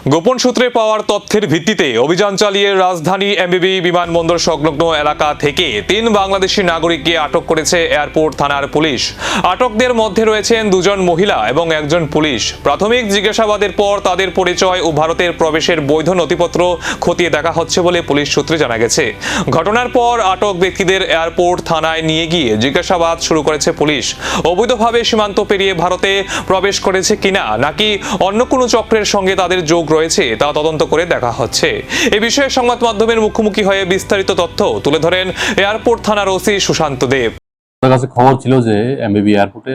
গোপন সূত্রে পাওয়ার তথ্যের ভিত্তিতে অভিযান চালিয়ে রাজধানী এমবিবি বিমানবন্দর সংলগ্ন এলাকা থেকে 3 বাংলাদেশি নাগরিককে আটক করেছে এয়ারপোর্ট থানার পুলিশ। আটকদের মধ্যে রয়েছেন 2 জন মহিলা এবং 1 জন পুলিশ। প্রাথমিক জিজ্ঞাসাবাদের পর তাদের পরিচয় ও ভারতের প্রবেশের বৈধ নথিপত্র খতিয়ে দেখা হচ্ছে বলে পুলিশ সূত্রে জানা গেছে। ঘটনার পর আটক ব্যক্তিদের এয়ারপোর্ট থানায় নিয়ে গিয়ে জিজ্ঞাসাবাদ শুরু করেছে পুলিশ। অবৈধভাবে সীমান্ত পেরিয়ে ভারতে প্রবেশ করেছে কিনা নাকি অন্য কোনো চক্রের সঙ্গে তাদের যোগ রয়েছে তা তদন্ত করে দেখা হচ্ছে। এই বিষয়ে সংবাদ মাধ্যমের মুখোমুখি হয়ে বিস্তারিত তথ্য তুলে ধরেন এয়ারপোর্ট থানার ওসি সুশান্ত দেব। আমাদের কাছে খবর ছিল যে এমবিবি এয়ারপোর্টে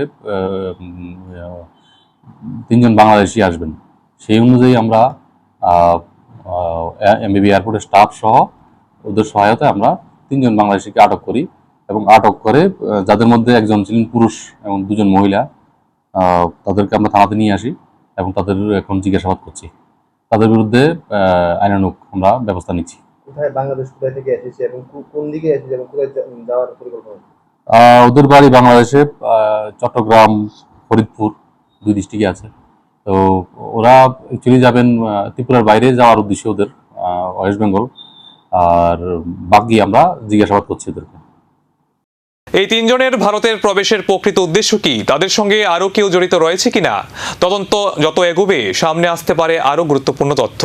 3 জন বাংলাদেশি আসবেন। সেই অনুযায়ী আমরা এমবিবি এয়ারপোর্টের স্টাফ সহ ওদের সহায়তায় আমরা 3 জন বাংলাদেশিকে আটক করি এবং আটক করে যাদের মধ্যে 1 জন ছিলেন পুরুষ এবং 2 জন মহিলা, তাদেরকে আমরা থানাতে নিয়ে আসি এবং তাদের এখন জিজ্ঞাসাবাদ করছি। তাদের বিরুদ্ধে আইনানুগ আমরা ব্যবস্থা নিচ্ছি। কোথায় বাংলাদেশ কোথায় থেকে এসেছে এবং কোন দিকে এসেছে এবং কোথায় যাওয়ার পরিকল্পনা? ওদের বাড়ি বাংলাদেশে চট্টগ্রাম, ফরিদপুর 2 ডিস্ট্রিক্টে আছে। তো ওরা অ্যাকচুয়ালি যাবেন ত্রিপুরার বাইরে যাওয়ার উদ্দেশ্যে ওদের ওয়েস্ট বেঙ্গল, আর বাকি আমরা জিজ্ঞাসাবাদ করছি ওদেরকে। এই 3 জনের ভারতের প্রবেশের প্রকৃত উদ্দেশ্য কি, তাদের সঙ্গে আরো কেউ জড়িত রয়েছে কিনা, তদন্ত যত এগোবে সামনে আসতে পারে আরো গুরুত্বপূর্ণ তথ্য।